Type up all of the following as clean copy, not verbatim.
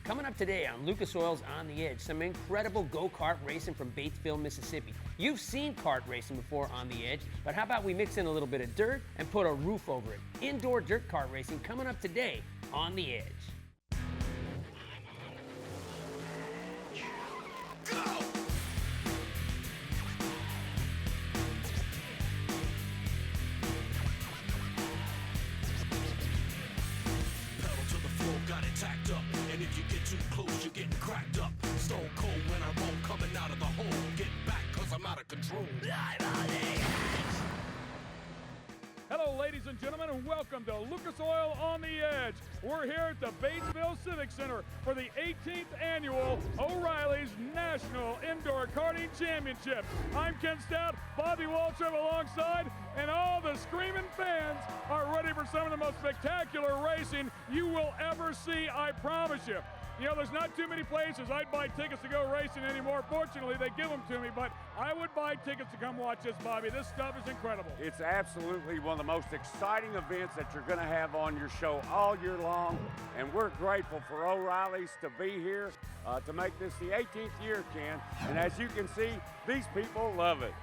Coming up today on Lucas Oil's On the Edge, some incredible go-kart racing from Batesville, Mississippi. You've seen kart racing before on the Edge, but how about we mix in a little bit of dirt and put a roof over it? Indoor dirt kart racing coming up today on the Edge. Got it tacked up, and if you get too close, you're getting cracked up. Stone cold when I roll, coming out of the hole. Get back, cause I'm out of control. I'm on the edge. Hello, ladies and gentlemen, and welcome to Lucas Oil on the Edge. We're here at the Batesville Civic Center for the 18th annual O'Reilly's National Indoor Karting Championship. I'm Ken Stout, Bobby Waltrip alongside, and all the screaming fans are ready for some of the most spectacular racing you will ever see, I promise you. You know, there's not too many places I'd buy tickets to go racing anymore. Fortunately, they give them to me, but I would buy tickets to come watch this, Bobby. This stuff is incredible. It's absolutely one of the most exciting events that you're going to have on your show all year long, and we're grateful for O'Reilly's to be here to make this the 18th year, Ken. And as you can see, these people love it.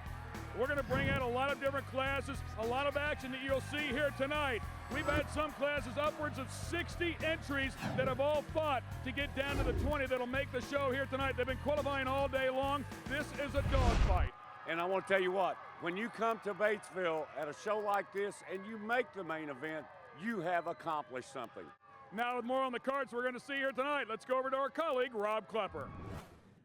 We're going to bring out a lot of different classes, a lot of action that you'll see here tonight. We've had some classes upwards of 60 entries that have all fought to get down to the 20 that'll make the show here tonight. They've been qualifying all day long. This is a dogfight. And I want to tell you what, when you come to Batesville at a show like this and you make the main event, you have accomplished something. Now with more on the cards we're going to see here tonight, let's go over to our colleague, Rob Klepper.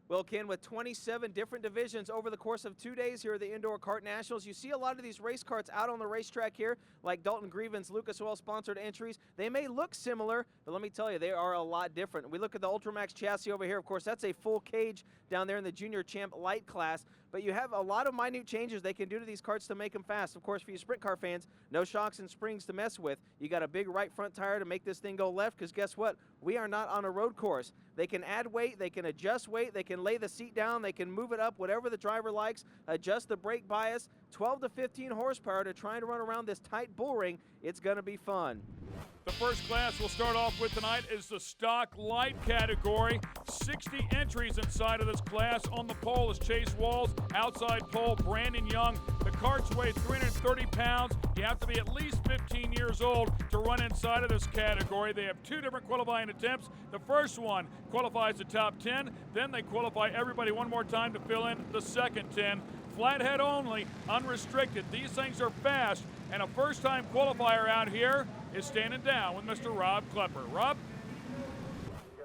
Well, Ken, with 27 different divisions over the course of 2 days here at the Indoor Kart Nationals, you see a lot of these race karts out on the racetrack here, like Dalton Grieven's Lucas Oil-sponsored entries. They may look similar, but let me tell you, they are a lot different. We look at the Ultramax chassis over here. Of course, that's a full cage down there in the Junior Champ Light class, but you have a lot of minute changes they can do to these karts to make them fast. Of course, for you sprint car fans, no shocks and springs to mess with. You got a big right front tire to make this thing go left, because guess what? We are not on a road course. They can add weight, they can adjust weight, they can lay the seat down, they can move it up, whatever the driver likes, adjust the brake bias, 12 to 15 horsepower to try and run around this tight bull ring. It's going to be fun. The first class we'll start off with tonight is the stock light category. 60 entries inside of this class. On the pole is Chase Walls. Outside pole, Brandon Young. The carts weigh 330 pounds. You have to be at least 15 years old to run inside of this category. They have two different qualifying attempts. The first one qualifies the top 10. Then they qualify everybody one more time to fill in the second 10. Flathead only, unrestricted. These things are fast, and a first-time qualifier out here is standing down with Mr. Rob Klepper. Rob?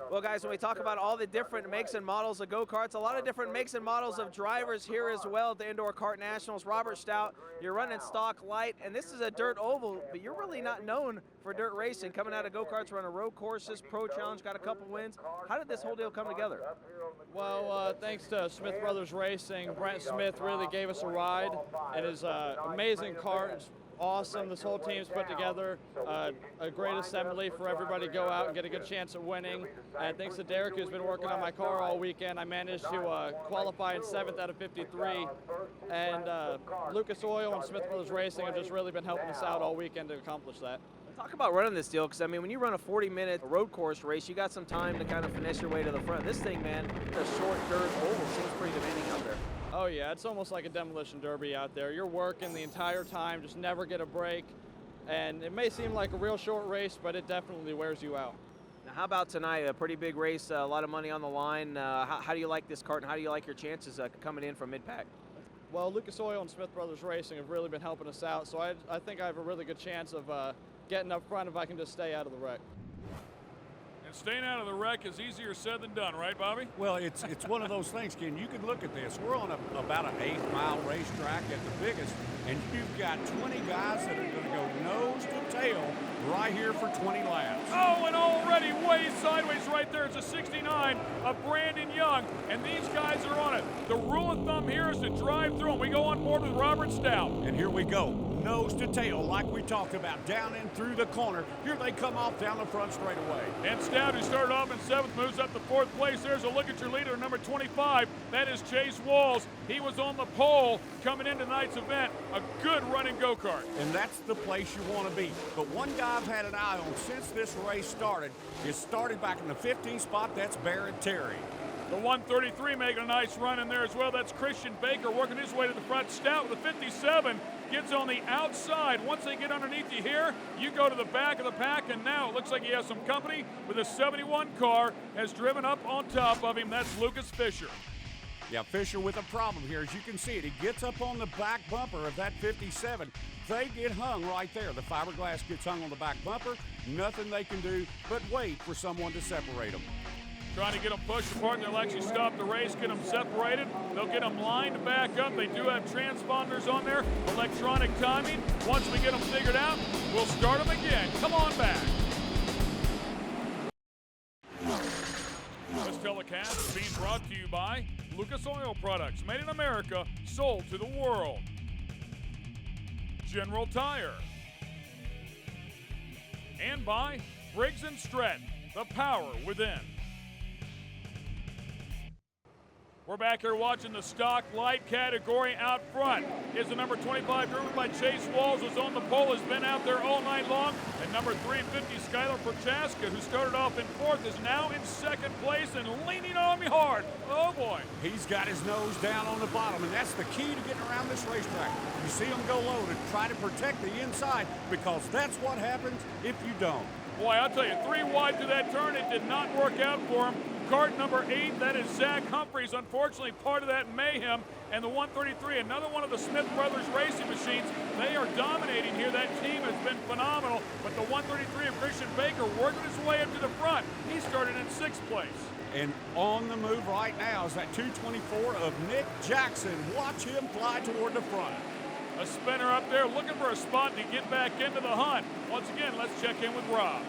Well, guys, when we talk about all the different makes and models of go-karts, a lot of different makes and models of drivers here as well at the Indoor Kart Nationals. Robert Stout, you're running stock light, and this is a dirt oval, but you're really not known for dirt racing. Coming out of go-karts, running road courses, Pro Challenge, got a couple wins. How did this whole deal come together? Well, thanks to Smith Brothers Racing, Brent Smith really gave us a ride, and his amazing kart. Awesome. This whole team's put together a great assembly for everybody to go out and get a good chance at winning. And thanks to Derek, who's been working on my car all weekend, I managed to qualify in 7th out of 53. And Lucas Oil and Smith Brothers Racing have just really been helping us out all weekend to accomplish that. Talk about running this deal, because, I mean, when you run a 40-minute road course race, you got some time to kind of finesse your way to the front. This thing, man, the short dirt oval seems pretty demanding out there. Oh yeah, it's almost like a demolition derby out there. You're working the entire time, just never get a break. And it may seem like a real short race, but it definitely wears you out. Now, how about tonight? A pretty big race, a lot of money on the line. How do you like this kart, and how do you like your chances coming in from mid-pack? Well, Lucas Oil and Smith Brothers Racing have really been helping us out, so I think I have a really good chance of getting up front if I can just stay out of the wreck. And staying out of the wreck is easier said than done, right, Bobby? Well, it's one of those things, Ken. You can look at this. We're on about an 8-mile racetrack at the biggest, and you've got 20 guys that are going to go nose to tail right here for 20 laps. Oh, and already way sideways right there. It's a 69 of Brandon Young, and these guys are on it. The rule of thumb here is to drive through them. We go on board with Robert Stout. And here we go. nose to tail, like we talked about, down and through the corner. Here they come off down the front straightaway. And Stout, who started off in 7th, moves up to 4th place. There's a look at your leader, number 25. That is Chase Walls. He was on the pole coming into tonight's event. A good running go-kart. And that's the place you want to be. But one guy I've had an eye on since this race started, it started back in the 15th spot. That's Barrett Terry. The 133 making a nice run in there as well. That's Christian Baker working his way to the front. Stout with the 57 gets on the outside. Once they get underneath you here, you go to the back of the pack, and now it looks like he has some company with a 71 car has driven up on top of him. That's Lucas Fisher. Yeah, Fisher with a problem here. As you can see it, he gets up on the back bumper of that 57. They get hung right there. The fiberglass gets hung on the back bumper. Nothing they can do but wait for someone to separate them. Trying to get them pushed apart. They'll actually stop the race, get them separated. They'll get them lined back up. They do have transponders on there, electronic timing. Once we get them figured out, we'll start them again. Come on back. This telecast is being brought to you by Lucas Oil Products, made in America, sold to the world. General Tire. And by Briggs & Stratton, the power within. We're back here watching the stock light category. Out front is the number 25 driven by Chase Walls, who's on the pole, has been out there all night long. And number 350, Skylar Prochaska, who started off in 4th, is now in 2nd place and leaning on me hard. Oh boy. He's got his nose down on the bottom, and that's the key to getting around this racetrack. You see him go low to try to protect the inside, because that's what happens if you don't. Boy, I'll tell you, 3 wide to that turn. It did not work out for him. Kart number 8, that is Zach Humphreys, unfortunately part of that mayhem. And the 133, another one of the Smith Brothers racing machines. They are dominating here. That team has been phenomenal. But the 133 of Christian Baker working his way up to the front. He started in 6th place. And on the move right now is that 224 of Nick Jackson. Watch him fly toward the front. A spinner up there looking for a spot to get back into the hunt. Once again, let's check in with Rob.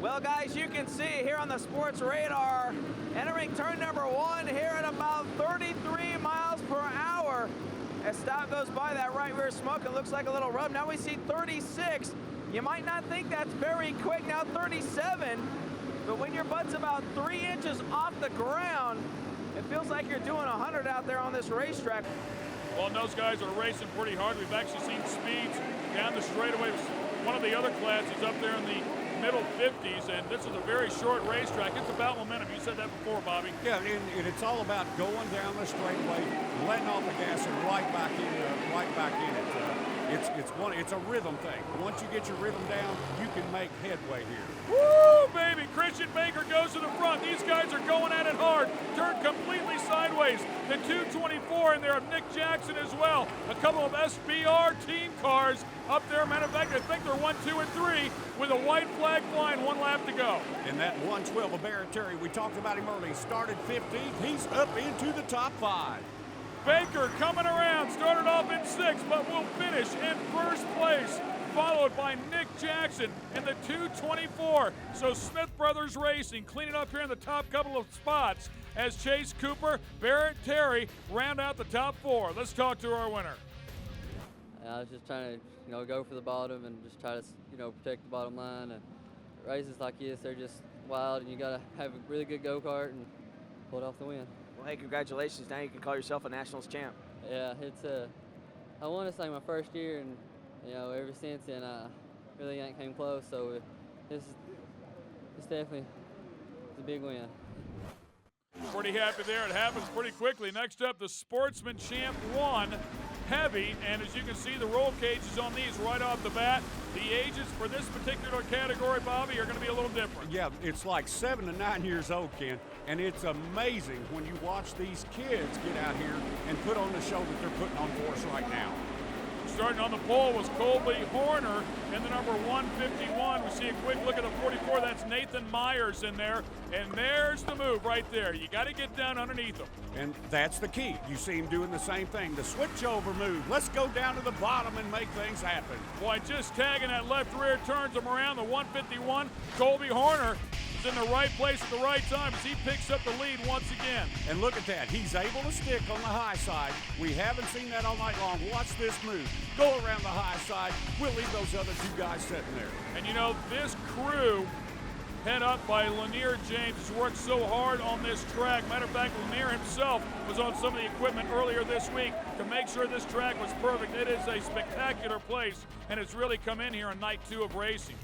Well, guys, you can see here on the sports radar, entering turn number 1 here at about 33 miles per hour. As Stout goes by that right rear smoke, it looks like a little rub. Now we see 36. You might not think that's very quick. Now 37. But when your butt's about 3 inches off the ground, it feels like you're doing 100 out there on this racetrack. Well, and those guys are racing pretty hard. We've actually seen speeds down the straightaway. One of the other classes up there in the middle 50s, and this is a very short racetrack. It's about momentum. You said that before, Bobby. Yeah, and it's all about going down the straightaway, letting off the gas, and right back in it. It's a rhythm thing. Once you get your rhythm down, you can make headway here. Woo, baby! Christian Baker goes to the front. These guys are going at it hard. Turned completely sideways. The 224 in there of Nick Jackson as well. A couple of SBR team cars up there. Matter of fact, I think they're 1, 2, and 3 with a white flag flying, 1 lap to go. And that 112 of Barrett Terry, we talked about him early, started 15th. He's up into the top 5. Baker coming around, started off in 6th, but will finish in 1st place, followed by Nick Jackson in the 224. So Smith Brothers Racing cleaning up here in the top couple of spots as Chase Cooper, Barrett Terry round out the top 4. Let's talk to our winner. I was just trying to, go for the bottom and just try to, protect the bottom line. And races like this, they're just wild, and you got to have a really good go-kart and pull it off the win. Well, hey, congratulations. Now you can call yourself a Nationals champ. Yeah, it's I won this like my first year, and ever since then I really ain't came close. So it's definitely a big win. Pretty happy there. It happens pretty quickly. Next up, the Sportsman Champ 1 Heavy, and as you can see, the roll cages on these right off the bat. The ages for this particular category, Bobby, are going to be a little different. Yeah, it's like 7 to 9 years old, Ken, and it's amazing when you watch these kids get out here and put on the show that they're putting on for us right now. Starting on the pole was Colby Horner in the number 151. We see a quick look at the 44. That's Nathan Myers in there. And there's the move right there. You got to get down underneath them. And that's the key. You see him doing the same thing. The switch over move. Let's go down to the bottom and make things happen. Boy, just tagging that left rear turns him around. The 151, Colby Horner is in the right place at the right time as he picks up the lead once again. And look at that. He's able to stick on the high side. We haven't seen that all night long. Watch this move. Go around the high side. We'll leave those other two guys sitting there. And you know, this crew, head up by Lanier James, has worked so hard on this track. Matter of fact, Lanier himself was on some of the equipment earlier this week to make sure this track was perfect. It is a spectacular place, and it's really come in here on night 2 of racing.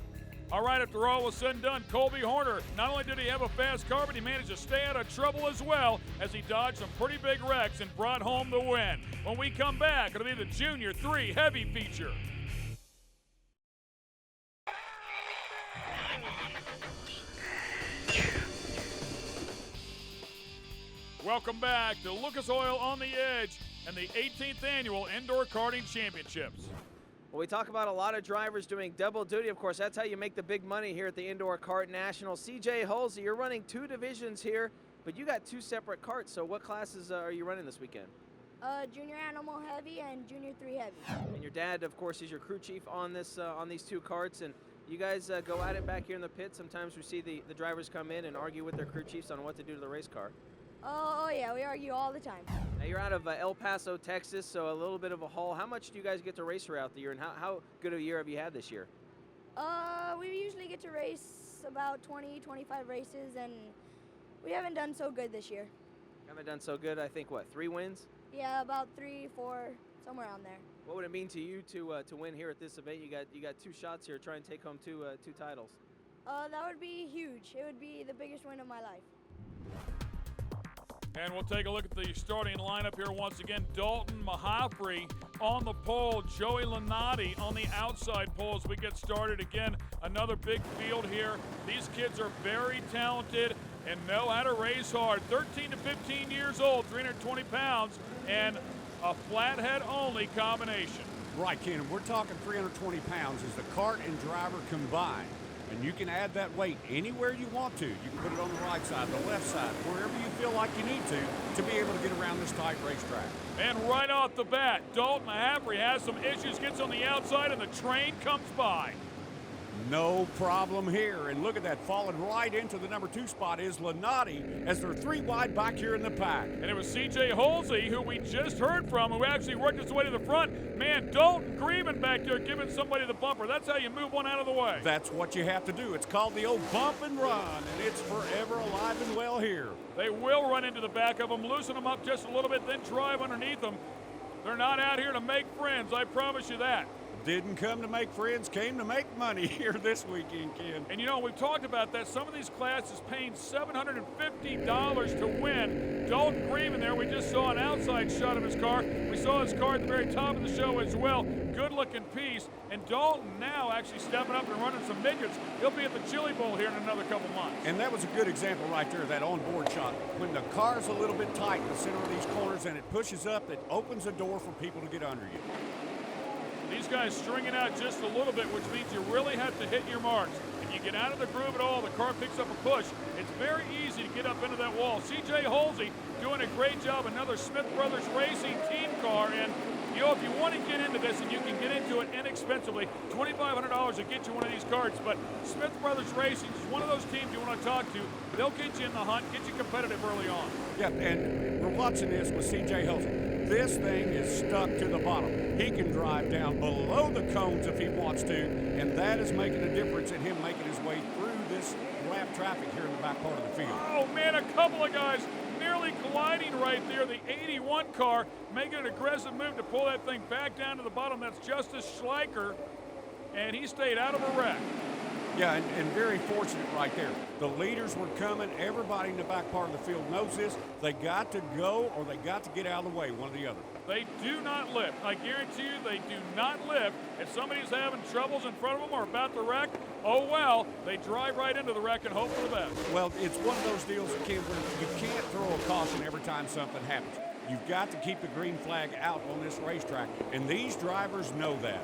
All right, after all was said and done, Colby Horner, not only did he have a fast car, but he managed to stay out of trouble as well as he dodged some pretty big wrecks and brought home the win. When we come back, it'll be the Junior 3 Heavy feature. Welcome back to Lucas Oil on the Edge and the 18th Annual Indoor Karting Championships. Well, we talk about a lot of drivers doing double duty. Of course, that's how you make the big money here at the Indoor Kart Nationals. CJ Halsey, you're running 2 divisions here, but you got 2 separate karts. So what classes are you running this weekend? Junior Animal Heavy and Junior 3 Heavy. And your dad, of course, is your crew chief on this on these 2 karts. And you guys go at it back here in the pit. Sometimes we see the drivers come in and argue with their crew chiefs on what to do to the race car. Oh yeah, we argue all the time. Now you're out of El Paso, Texas, so a little bit of a haul. How much do you guys get to race throughout the year, and how good of a year have you had this year? We usually get to race about 20, 25 races, and we haven't done so good this year. Haven't done so good. I think, what, 3 wins? Yeah, about 3, 4, somewhere around there. What would it mean to you to win here at this event? You got 2 shots here, try and take home 2 titles. That would be huge. It would be the biggest win of my life. And we'll take a look at the starting lineup here once again. Dalton Mahaffrey on the pole. Joey Lanati on the outside pole as we get started. Again, another big field here. These kids are very talented and know how to race hard. 13 to 15 years old, 320 pounds, and a flathead only combination. Right, Ken, we're talking 320 pounds as the cart and driver combined. And you can add that weight anywhere you want to. You can put it on the right side, the left side, wherever you feel like you need to be able to get around this tight racetrack. And right off the bat, Dalton Mahaffrey has some issues, gets on the outside, and the train comes by. No problem here. And look at that, falling right into the number 2 spot is Lanati as they're 3 wide back here in the pack. And it was CJ Halsey, who we just heard from, who actually worked his way to the front. Man, Dalton Grieven back there giving somebody the bumper. That's how you move one out of the way. That's what you have to do. It's called the old bump and run, and it's forever alive and well here. They will run into the back of them, loosen them up just a little bit, then drive underneath them. They're not out here to make friends, I promise you that. Didn't come to make friends, came to make money here this weekend, Ken. And you know, we've talked about that. Some of these classes paying $750 to win. Dalton Grieven there, we just saw an outside shot of his car. We saw his car at the very top of the show as well. Good looking piece. And Dalton now actually stepping up and running some midgets. He'll be at the Chili Bowl here in another couple months. And that was a good example right there, that onboard shot. When the car's a little bit tight in the center of these corners and it pushes up, it opens a door for people to get under you. These guys stringing out just a little bit, which means you really have to hit your marks. If you get out of the groove at all, the car picks up a push. It's very easy to get up into that wall. CJ Halsey doing a great job, another Smith Brothers Racing team car. And, you know, if you want to get into this and you can get into it inexpensively, $2,500 will get you one of these carts. But Smith Brothers Racing is one of those teams you want to talk to. They'll get you in the hunt, get you competitive early on. Yeah, and we're watching this with CJ Halsey. This thing is stuck to the bottom. He can drive down below the cones if he wants to, and that is making a difference in him making his way through this lap traffic here in the back part of the field. Oh, man, a couple of guys nearly colliding right there. The 81 car making an aggressive move to pull that thing back down to the bottom. That's Justice Schleicher, and he stayed out of a wreck. Yeah, and very fortunate right there. The leaders were coming. Everybody in the back part of the field knows this. They got to go or they got to get out of the way, one or the other. They do not lift. I guarantee you they do not lift. If somebody's having troubles in front of them or about to wreck, oh well, they drive right into the wreck and hope for the best. Well, it's one of those deals, Ken, where you can't throw a caution every time something happens. You've got to keep the green flag out on this racetrack, and these drivers know that.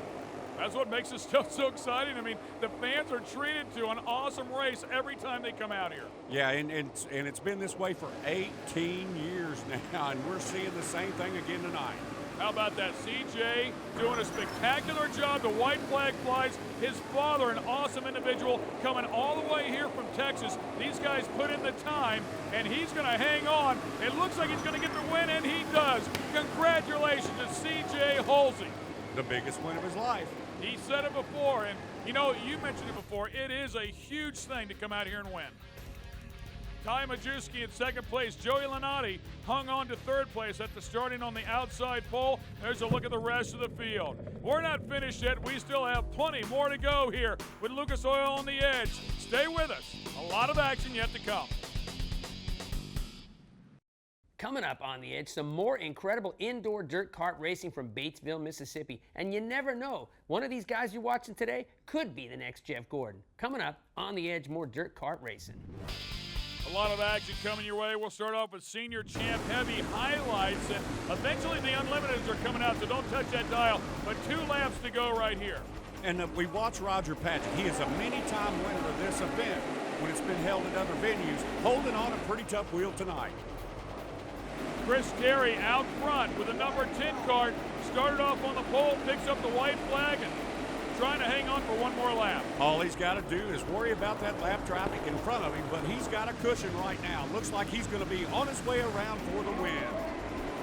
That's what makes this stuff so exciting. I mean, the fans are treated to an awesome race every time they come out here. Yeah, and it's been this way for 18 years now, and we're seeing the same thing again tonight. How about that? CJ doing a spectacular job. The white flag flies. His father, an awesome individual, coming all the way here from Texas. These guys put in the time, and he's going to hang on. It looks like he's going to get the win, and he does. Congratulations to CJ Halsey. The biggest win of his life. He said it before, and you know, you mentioned it before. It is a huge thing to come out here and win. Ty Majewski in second place. Joey Lanati hung on to third place after starting on the outside pole. There's a look at the rest of the field. We're not finished yet. We still have plenty more to go here with Lucas Oil on the edge. Stay with us. A lot of action yet to come. Coming up on the edge, some more incredible indoor dirt kart racing from Batesville, Mississippi. And you never know, one of these guys you're watching today could be the next Jeff Gordon. Coming up on the edge, more dirt kart racing. A lot of action coming your way. We'll start off with Senior Champ Heavy highlights, and eventually the Unlimiteds are coming out, so don't touch that dial. But 2 laps to go right here. And we watch Roger Paget. He is a many-time winner of this event when it's been held at other venues, holding on a pretty tough wheel tonight. Chris Terry out front with a number 10 card. Started off on the pole, picks up the white flag, and trying to hang on for one more lap. All he's got to do is worry about that lap traffic in front of him, but he's got a cushion right now. Looks like he's going to be on his way around for the win.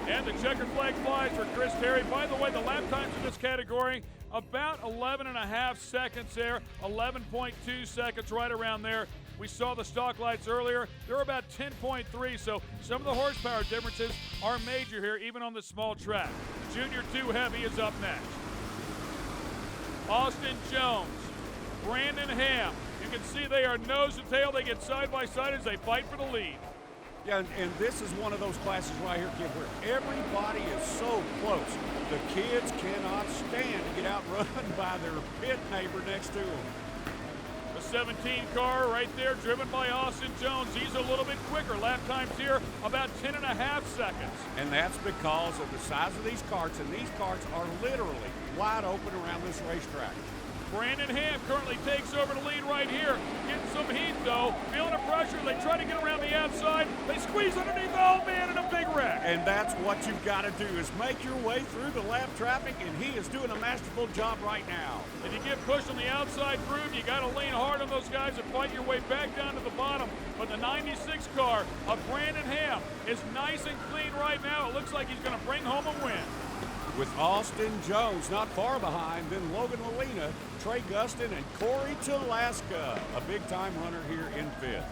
And the checkered flag flies for Chris Terry. By the way, the lap times in this category, about 11.5 seconds there, 11.2 seconds right around there. We saw the stock lights earlier. They're about 10.3, so some of the horsepower differences are major here, even on this small track. Junior 2 Heavy is up next. Austin Jones, Brandon Ham. You can see they are nose to tail. They get side by side as they fight for the lead. Yeah, and this is one of those classes right here, kid, where everybody is so close. The kids cannot stand to get outrun by their pit neighbor next to them. The 17 car right there, driven by Austin Jones. He's a little bit quicker. Lap times here, about 10.5 seconds. And that's because of the size of these karts, and these karts are literally wide open around this racetrack. Brandon Ham currently takes over the lead right here. Getting some heat, though. Feeling the pressure. They try to get around the outside. They squeeze underneath. Oh, man, and a big wreck. And that's what you've got to do, is make your way through the lap traffic, and he is doing a masterful job right now. If you get pushed on the outside groove, you got to lean hard on those guys and fight your way back down to the bottom. But the 96 car of Brandon Ham is nice and clean right now. It looks like he's going to bring home a win. With Austin Jones not far behind, then Logan Molina, Trey Gustin, and Corey Talaska, a big-time runner here in 5th.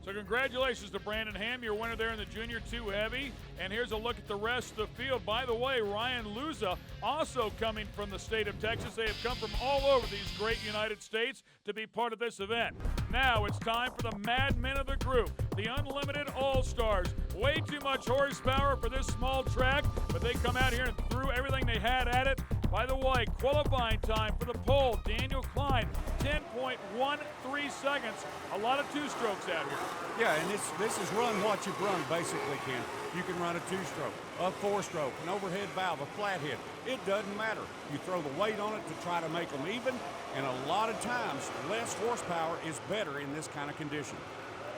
So congratulations to Brandon Ham, your winner there in the Junior 2 Heavy. And here's a look at the rest of the field. By the way, Ryan Luza also coming from the state of Texas. They have come from all over these great United States to be part of this event. Now it's time for the madmen of the group, the Unlimited All-Stars. Way too much horsepower for this small track, but they come out here and threw everything they had at it. By the way, qualifying time for the pole, Daniel Klein, 10.13 seconds. A lot of two-strokes out here. Yeah, and this is run what you've run, basically, Ken. You can run a 2-stroke, a 4-stroke, an overhead valve, a flathead. It doesn't matter. You throw the weight on it to try to make them even, and a lot of times, less horsepower is better in this kind of condition.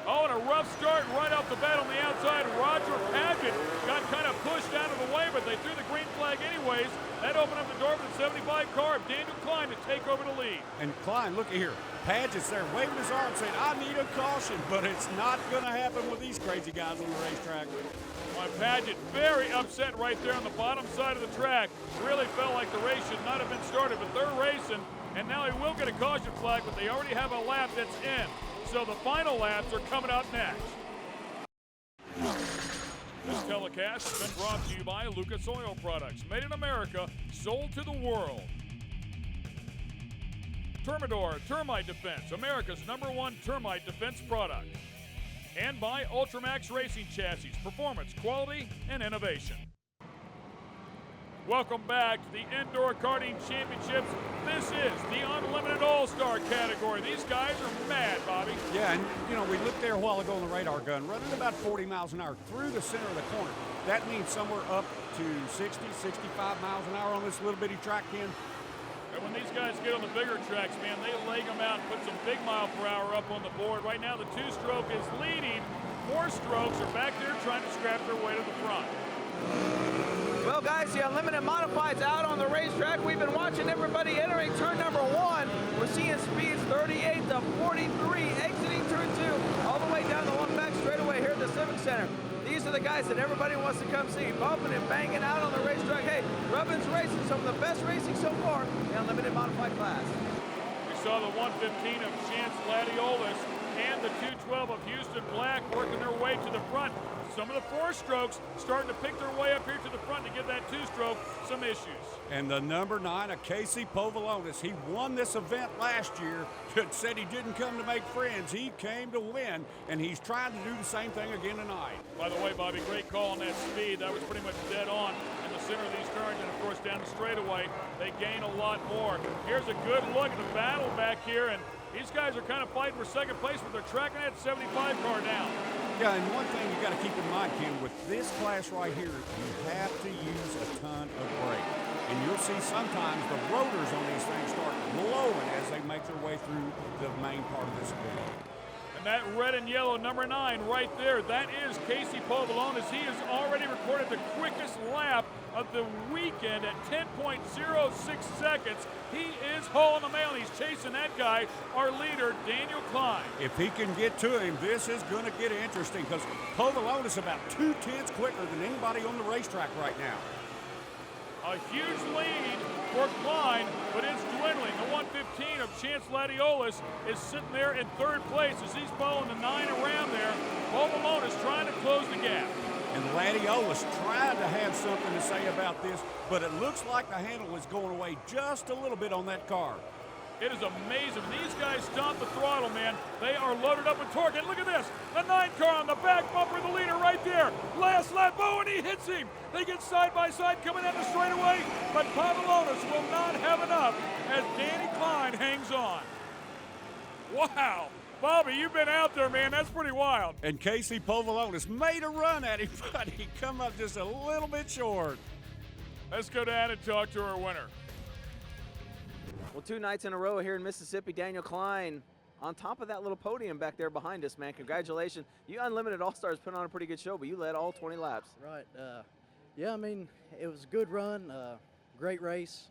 Oh, and a rough start right off the bat on the outside. Roger Paget got kind of pushed out of the way, but they threw the green flag anyways. That opened up the door for the 75 car of Daniel Klein to take over the lead. And Klein, look at here. Paget's there waving his arm saying, I need a caution, but it's not going to happen with these crazy guys on the racetrack. Well, Paget very upset right there on the bottom side of the track. Really felt like the race should not have been started, but they're racing, and now he will get a caution flag, but they already have a lap that's in. So the final laps are coming out next. This telecast has been brought to you by Lucas Oil Products, made in America, sold to the world. Termidor Termite Defense, America's #1 termite defense product. And by Ultramax Racing Chassis, performance, quality, and innovation. Welcome back to the Indoor Karting Championships. This is the Unlimited All-Star category. These guys are mad, Bobby. Yeah, and you know, we looked there a while ago on the radar gun, running about 40 miles an hour through the center of the corner. That means somewhere up to 60, 65 miles an hour on this little bitty track, Ken. And when these guys get on the bigger tracks, man, they leg them out and put some big mile per hour up on the board. Right now, the 2-stroke is leading. 4 strokes are back there trying to scrap their way to the front. Well, guys, the Unlimited Modified's out on the racetrack. We've been watching everybody entering turn number 1. We're seeing speeds 38 to 43, exiting turn 2, all the way down the one back straightaway here at the Civic Center. These are the guys that everybody wants to come see, bumping and banging out on the racetrack. Hey, Rubbin's Racing, some of the best racing so far in the Unlimited Modified class. We saw the 115 of Chance Gladiolis and the 212 of Houston Black working their way to the front. Some of the four-strokes starting to pick their way up here to the front to give that two-stroke some issues. And the number 9 of Casey Povolonis, he won this event last year, but said he didn't come to make friends. He came to win, and he's trying to do the same thing again tonight. By the way, Bobby, great call on that speed. That was pretty much dead on in the center of these turns, and of course down the straightaway, they gain a lot more. Here's a good look at the battle back here, and these guys are kind of fighting for second place, but they're tracking that 75 car down. Yeah, and one thing you got to keep in mind, Ken, with this class right here, you have to use a ton of brake. And you'll see sometimes the rotors on these things start blowing as they make their way through the main part of this event. And that red and yellow number 9 right there, that is Casey Povolonis. He has already recorded the quickest lap of the weekend at 10.06 seconds. He is hauling the mail, and he's chasing that guy, our leader, Daniel Klein. If he can get to him, this is going to get interesting because Povolonis is about 2/10 quicker than anybody on the racetrack right now. A huge lead for Klein, but it's dwindling. The 115 of Chance Gladiolis is sitting there in third place as he's following the 9 around there. Povolonis trying to close the gap. And Gladiolis tried to have something to say about this, but it looks like the handle is going away just a little bit on that car. It is amazing. These guys stomp the throttle, man. They are loaded up with torque. And look at this. The 9 car on the back bumper, the leader right there. Last lap, oh, and he hits him. They get side by side coming down the straightaway, but Povolonis will not have enough as Danny Klein hangs on. Wow. Bobby, you've been out there, man. That's pretty wild. And Casey Povolonis made a run at him, but he come up just a little bit short. Let's go down and talk to our winner. Well, 2 nights in a row here in Mississippi, Daniel Klein on top of that little podium back there behind us, man. Congratulations. You Unlimited All-Stars put on a pretty good show, but you led all 20 laps. Right. Yeah, I mean, it was a good run, great race.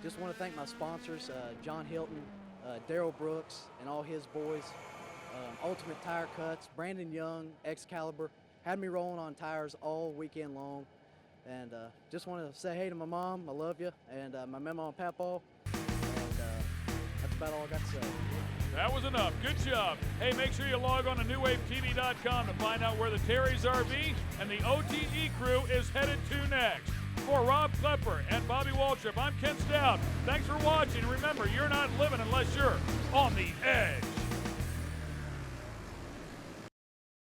Just want to thank my sponsors, John Hilton, Daryl Brooks, and all his boys. Ultimate Tire Cuts, Brandon Young, Excalibur, had me rolling on tires all weekend long. And just want to say hey to my mom, I love you, and my mama and papa. And that's about all I got to say. That was enough. Good job. Hey, make sure you log on to NewWaveTV.com to find out where the Terry's RV and the OTE crew is headed to next. For Rob Klepper and Bobby Waltrip, I'm Ken Stout. Thanks for watching. Remember, you're not living unless you're on the edge.